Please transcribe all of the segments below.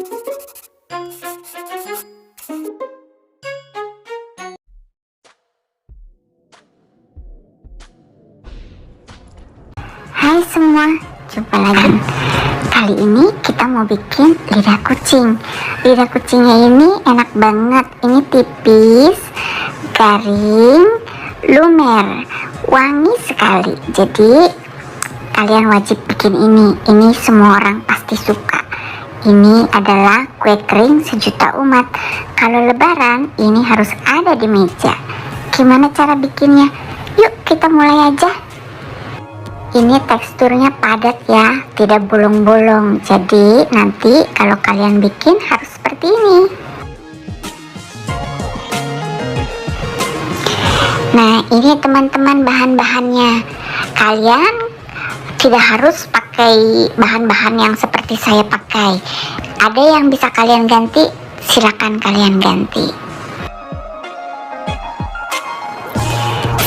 Hai semua, jumpa lagi. Kali ini kita mau bikin lidah kucing. Lidah kucingnya ini enak banget. Ini tipis, garing, lumer, wangi sekali. Jadi kalian wajib bikin ini. Ini semua orang pasti suka. Ini adalah kue kering sejuta umat. Kalau lebaran ini harus ada di meja. Gimana cara bikinnya? Yuk kita mulai aja. Ini teksturnya padat ya, tidak bolong-bolong. Jadi nanti kalau kalian bikin harus seperti ini. Nah, ini teman-teman bahan-bahannya. Kalian tidak harus pakai bahan-bahan yang seperti saya pakai. Ada yang bisa kalian ganti, silakan kalian ganti.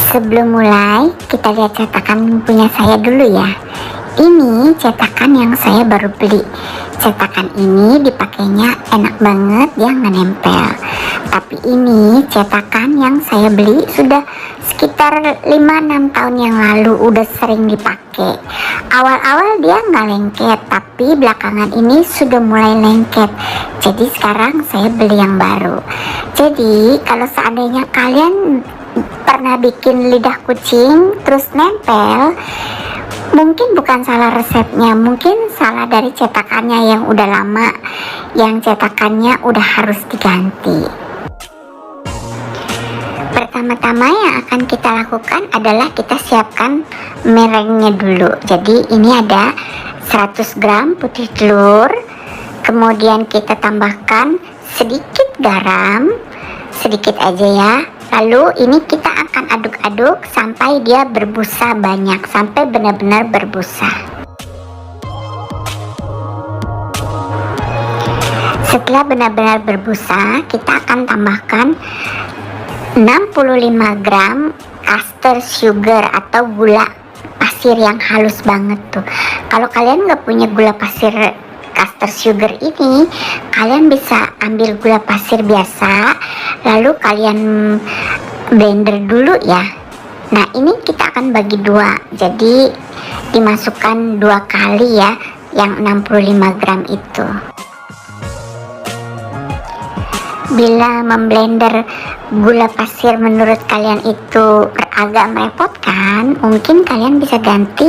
Sebelum mulai, kita lihat cetakan punya saya dulu ya. Ini cetakan yang saya baru beli. Cetakan ini dipakainya enak banget, dia nggak nempel. Tapi ini cetakan yang saya beli sudah sekitar 5-6 tahun yang lalu, udah sering dipakai. Awal-awal dia nggak lengket, tapi belakangan ini sudah mulai lengket. Jadi sekarang saya beli yang baru. Jadi kalau seandainya kalian pernah bikin lidah kucing terus nempel, mungkin bukan salah resepnya, mungkin salah dari cetakannya yang udah lama, yang cetakannya udah harus diganti. Pertama-tama yang akan kita lakukan adalah kita siapkan merengnya dulu. Jadi ini ada 100 gram putih telur, kemudian kita tambahkan sedikit garam, sedikit aja ya. Lalu ini kita akan aduk-aduk sampai dia berbusa banyak, sampai benar-benar berbusa. Setelah benar-benar berbusa, kita akan tambahkan 65 gram caster sugar atau gula pasir yang halus banget tuh. Kalau kalian nggak punya gula pasir caster sugar ini, kalian bisa ambil gula pasir biasa, lalu kalian blender dulu ya. Nah, ini kita akan bagi dua, jadi dimasukkan 2 kali ya, yang 65 gram itu. Bila memblender gula pasir menurut kalian itu agak merepotkan, mungkin kalian bisa ganti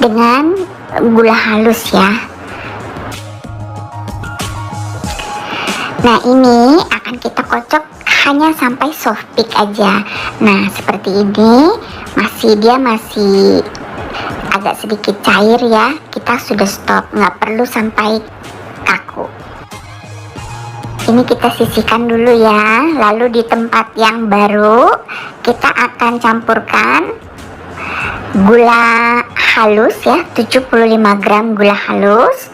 dengan gula halus ya. Nah, ini akan kita kocok hanya sampai soft peak aja. Nah, seperti ini, dia masih agak sedikit cair ya. Kita sudah stop, nggak perlu sampai kaku. Ini kita sisihkan dulu ya. Lalu di tempat yang baru kita akan campurkan gula halus ya, 75 gram gula halus.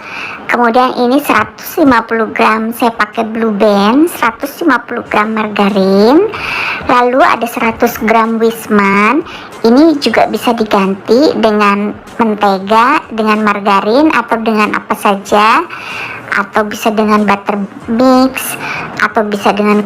Kemudian ini 150 gram saya pakai Blue Band, 150 gram margarin, lalu ada 100 gram Wisman. Ini juga bisa diganti dengan mentega, dengan margarin, atau dengan apa saja, atau bisa dengan butter mix, atau bisa dengan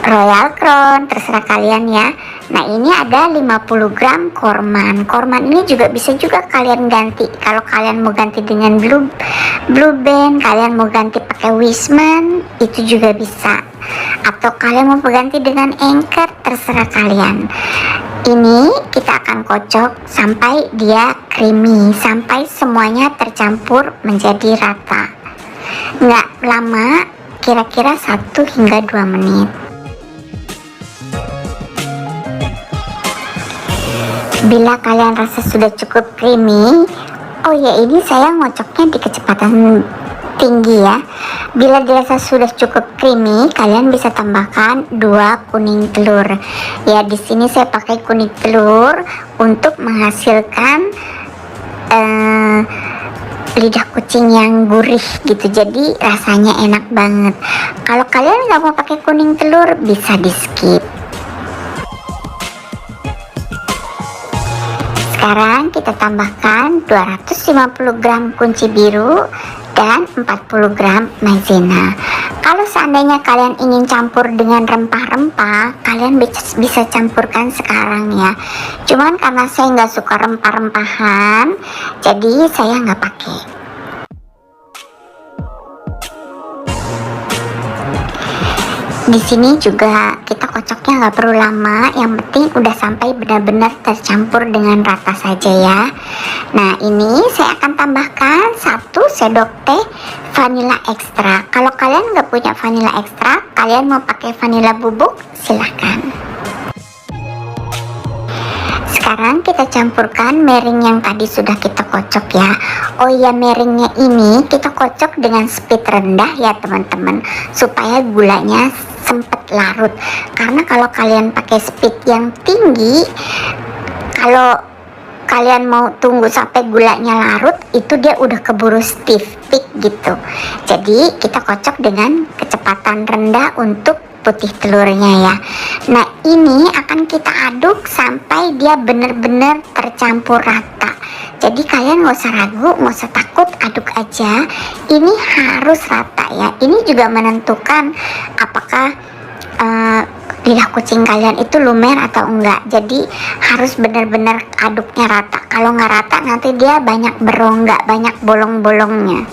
Royal Crown, terserah kalian ya. Nah, ini ada 50 gram korman. Korman ini juga bisa juga kalian ganti. Kalau kalian mau ganti dengan Blue Band, kalian mau ganti pakai Wisman, itu juga bisa. Atau kalian mau ganti dengan Anchor, terserah kalian. Ini kita akan kocok sampai dia creamy, sampai semuanya tercampur menjadi rata. Nggak lama, kira-kira 1 hingga 2 menit. Bila kalian rasa sudah cukup creamy, oh ya, ini saya ngocoknya di kecepatan tinggi ya. Bila dirasa sudah cukup creamy, kalian bisa tambahkan 2 kuning telur. Ya, di sini saya pakai kuning telur untuk menghasilkan lidah kucing yang gurih gitu, jadi rasanya enak banget. Kalau kalian nggak mau pakai kuning telur, bisa di skip. Sekarang kita tambahkan 250 gram kunci biru dan 40 gram maizena. Kalau seandainya kalian ingin campur dengan rempah-rempah, kalian bisa campurkan sekarang ya. Cuman karena saya nggak suka rempah-rempahan, jadi saya nggak pakai. Di sini juga kita kocoknya nggak perlu lama, yang penting udah sampai benar-benar tercampur dengan rata saja ya. Nah, ini saya akan tambahkan 1 sendok teh vanila ekstra. Kalau kalian nggak punya vanila ekstra, kalian mau pakai vanila bubuk, silahkan. Sekarang kita campurkan mering yang tadi sudah kita kocok ya. Oh ya, meringnya ini kita kocok dengan speed rendah ya teman-teman, supaya gulanya sempet larut. Karena kalau kalian pakai speed yang tinggi, kalau kalian mau tunggu sampai gulanya larut, itu dia udah keburu stiff peak gitu. Jadi kita kocok dengan kecepatan rendah untuk putih telurnya ya. Nah, ini akan kita aduk sampai dia benar-benar tercampur rata. Jadi kalian nggak usah ragu, nggak usah takut, aduk aja. Ini harus rata ya. Ini juga menentukan apakah lidah kucing kalian itu lumer atau enggak. Jadi harus benar-benar aduknya rata. Kalau nggak rata nanti dia banyak berongga, banyak bolong-bolongnya.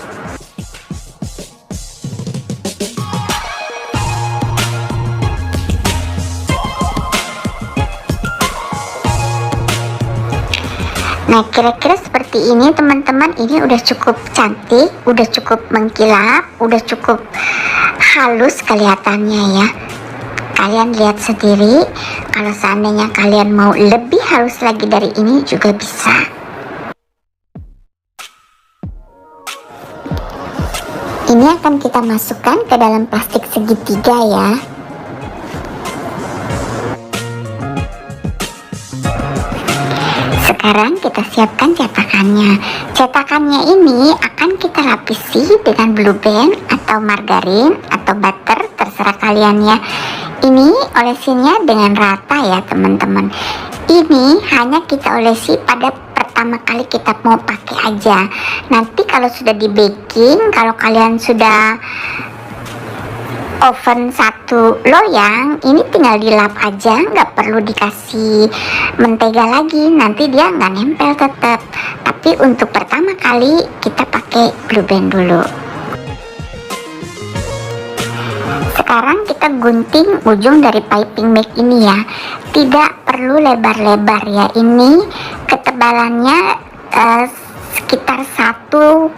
Nah, kira-kira seperti ini teman-teman. Ini udah cukup cantik, udah cukup mengkilap, udah cukup halus kelihatannya ya. Kalian lihat sendiri. Kalau seandainya kalian mau lebih halus lagi dari ini juga bisa. Ini akan kita masukkan ke dalam plastik segitiga ya. Sekarang kita siapkan cetakannya. Cetakannya ini akan kita lapisi dengan blue band atau margarin atau butter, terserah kalian ya. Ini olesinnya dengan rata ya teman-teman. Ini hanya kita olesi pada pertama kali kita mau pakai aja. Nanti kalau sudah di baking, kalau kalian sudah oven 1 loyang, ini tinggal dilap aja, nggak perlu dikasih mentega lagi, nanti dia nggak nempel tetap. Tapi untuk pertama kali kita pakai blue band dulu. Sekarang kita gunting ujung dari piping bag ini ya, tidak perlu lebar-lebar ya. Ini ketebalannya sekitar 1,2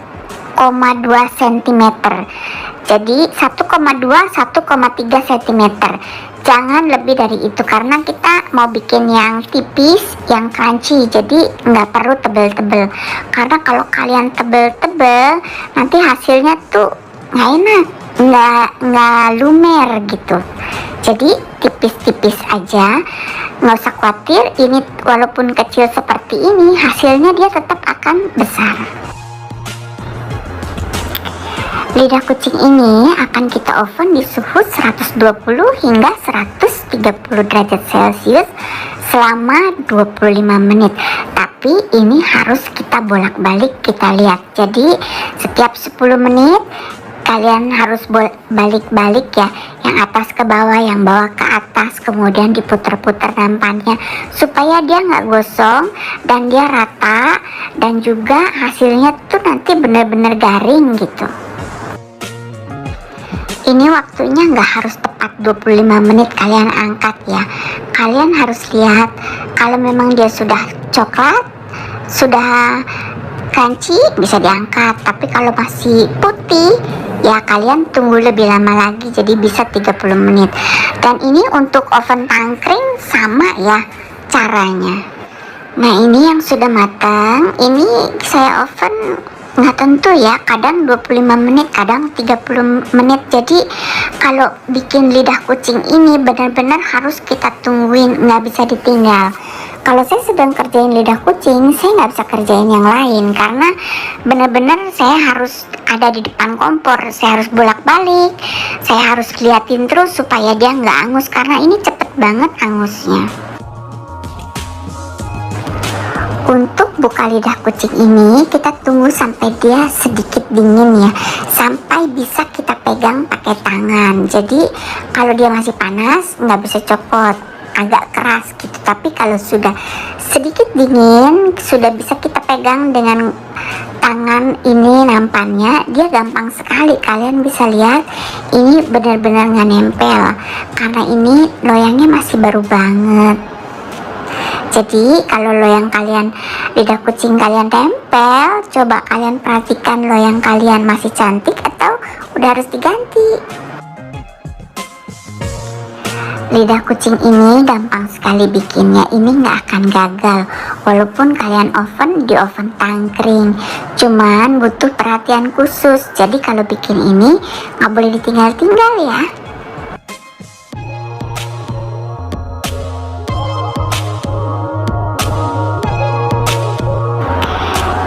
cm. Jadi 1,2-1,3 cm. Jangan lebih dari itu karena kita mau bikin yang tipis, yang crunchy. Jadi nggak perlu tebel-tebel. Karena kalau kalian tebel-tebel, nanti hasilnya tuh nggak enak, nggak lumer gitu. Jadi tipis-tipis aja, nggak usah khawatir. Ini walaupun kecil seperti ini, hasilnya dia tetap akan besar. Lidah kucing ini akan kita oven di suhu 120 hingga 130 derajat Celcius selama 25 menit. Tapi ini harus kita bolak-balik, kita lihat. Jadi setiap 10 menit kalian harus balik-balik ya, yang atas ke bawah, yang bawah ke atas, kemudian diputar-putar nampannya supaya dia nggak gosong dan dia rata, dan juga hasilnya tuh nanti benar-benar garing gitu. Ini waktunya nggak harus tepat 25 menit kalian angkat ya. Kalian harus lihat, kalau memang dia sudah coklat, sudah crunchy, bisa diangkat. Tapi kalau masih putih, ya kalian tunggu lebih lama lagi, jadi bisa 30 menit. Dan ini untuk oven tangkring sama ya caranya. Nah, ini yang sudah matang, ini saya oven nggak tentu ya, kadang 25 menit, kadang 30 menit. Jadi kalau bikin lidah kucing ini benar-benar harus kita tungguin, nggak bisa ditinggal. Kalau saya sedang kerjain lidah kucing, saya nggak bisa kerjain yang lain karena benar-benar saya harus ada di depan kompor, saya harus bolak-balik, saya harus liatin terus supaya dia nggak angus karena ini cepet banget angusnya. Untuk untuk buka lidah kucing ini, kita tunggu sampai dia sedikit dingin ya, sampai bisa kita pegang pakai tangan. Jadi kalau dia masih panas nggak bisa copot, agak keras gitu. Tapi kalau sudah sedikit dingin, sudah bisa kita pegang dengan tangan ini, nampannya dia gampang sekali. Kalian bisa lihat ini benar-benar nggak nempel karena ini loyangnya masih baru banget. Jadi kalau loyang kalian, lidah kucing kalian tempel, coba kalian perhatikan loyang kalian masih cantik atau udah harus diganti. Lidah kucing ini gampang sekali bikinnya, ini nggak akan gagal walaupun kalian oven di oven tangkring, cuman butuh perhatian khusus. Jadi kalau bikin ini nggak boleh ditinggal-tinggal ya.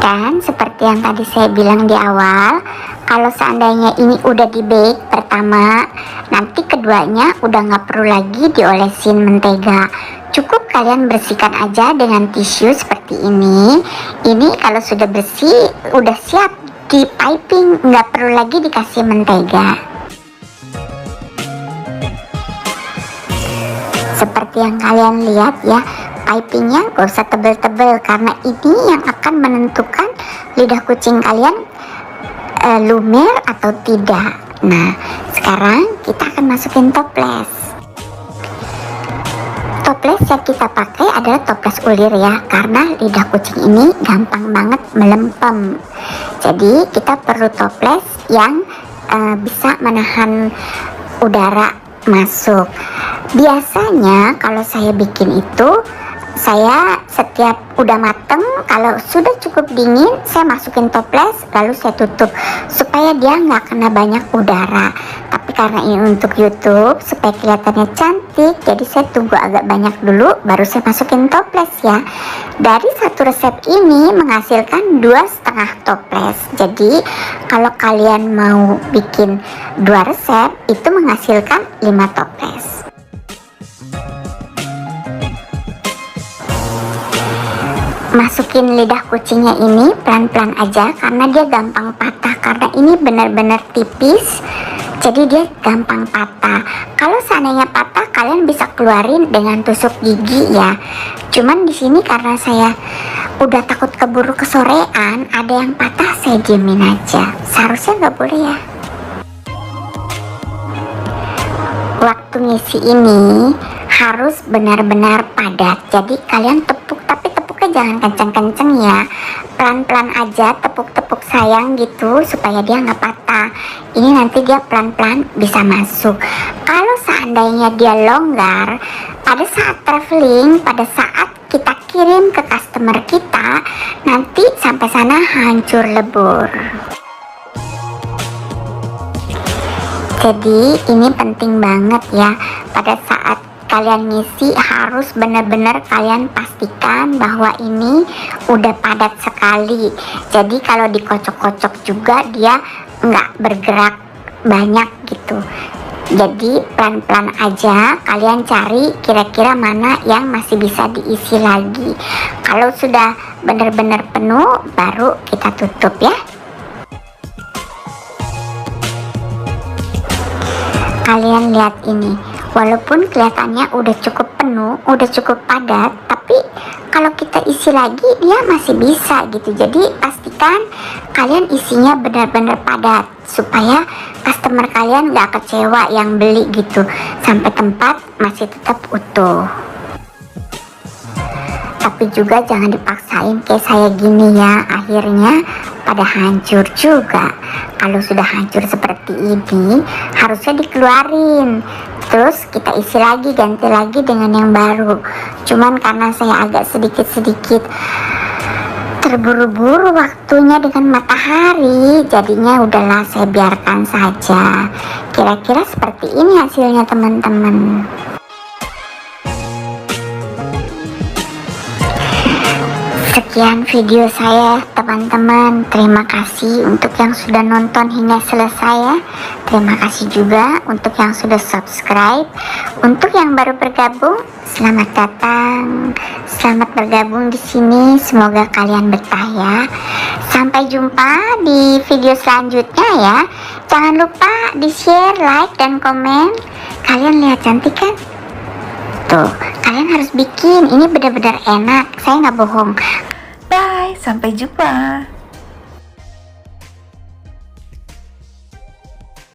Dan seperti yang tadi saya bilang di awal, kalau seandainya ini udah di bake pertama, nanti keduanya udah nggak perlu lagi diolesin mentega. Cukup kalian bersihkan aja dengan tisu seperti ini. Ini kalau sudah bersih, udah siap di piping, nggak perlu lagi dikasih mentega. Seperti yang kalian lihat ya, pipingnya gak usah tebel-tebel karena ini yang akan menentukan lidah kucing kalian lumer atau tidak. Nah, sekarang kita akan masukin toples. Toples yang kita pakai adalah toples ulir ya, karena lidah kucing ini gampang banget melempem. Jadi kita perlu toples yang bisa menahan udara masuk. Biasanya kalau saya bikin itu, saya setiap udah mateng, kalau sudah cukup dingin, saya masukin toples lalu saya tutup supaya dia nggak kena banyak udara. Tapi karena ini untuk YouTube supaya kelihatannya cantik, jadi saya tunggu agak banyak dulu baru saya masukin toples ya. Dari satu resep ini menghasilkan 2,5 toples. Jadi kalau kalian mau bikin 2 resep itu menghasilkan 5 toples. Masukin lidah kucingnya ini pelan-pelan aja karena dia gampang patah, karena ini benar-benar tipis, jadi dia gampang patah. Kalau seandainya patah kalian bisa keluarin dengan tusuk gigi ya. Cuman di sini karena saya udah takut keburu kesorean, ada yang patah saya diemin aja. Seharusnya nggak boleh ya. Waktu ngisi ini harus benar-benar padat, jadi kalian tepuk, tapi tepuknya jangan kenceng-kenceng ya, pelan-pelan aja, tepuk-tepuk sayang gitu supaya dia nggak patah. Ini nanti dia pelan-pelan bisa masuk. Kalau seandainya dia longgar, pada saat traveling, pada saat kita kirim ke customer kita, nanti sampai sana hancur lebur. Jadi ini penting banget ya, pada saat kalian ngisi harus benar-benar kalian pastikan bahwa ini udah padat sekali. Jadi kalau dikocok-kocok juga dia nggak bergerak banyak gitu. Jadi pelan-pelan aja kalian cari kira-kira mana yang masih bisa diisi lagi. Kalau sudah benar-benar penuh baru kita tutup ya. Kalian lihat ini, walaupun kelihatannya udah cukup penuh, udah cukup padat, tapi kalau kita isi lagi dia masih bisa gitu. Jadi pastikan kalian isinya benar-benar padat supaya customer kalian gak kecewa yang beli gitu, sampai tempat masih tetap utuh. Tapi juga jangan dipaksain kayak saya gini ya, akhirnya pada hancur juga. Kalau sudah hancur seperti ini harusnya dikeluarin, terus kita isi lagi, ganti lagi dengan yang baru. Cuman karena saya agak sedikit-sedikit terburu-buru waktunya dengan matahari, jadinya udahlah saya biarkan saja. Kira-kira seperti ini hasilnya teman-teman. Sekian video saya teman-teman. Terima kasih untuk yang sudah nonton hingga selesai ya. Terima kasih juga untuk yang sudah subscribe. Untuk yang baru bergabung, selamat datang. Selamat bergabung di sini. Semoga kalian betah ya. Sampai jumpa di video selanjutnya ya. Jangan lupa di-share, like, dan komen. Kalian lihat cantik kan? Tuh, kalian harus bikin. Ini benar-benar enak. Saya nggak bohong. Bye, sampai jumpa.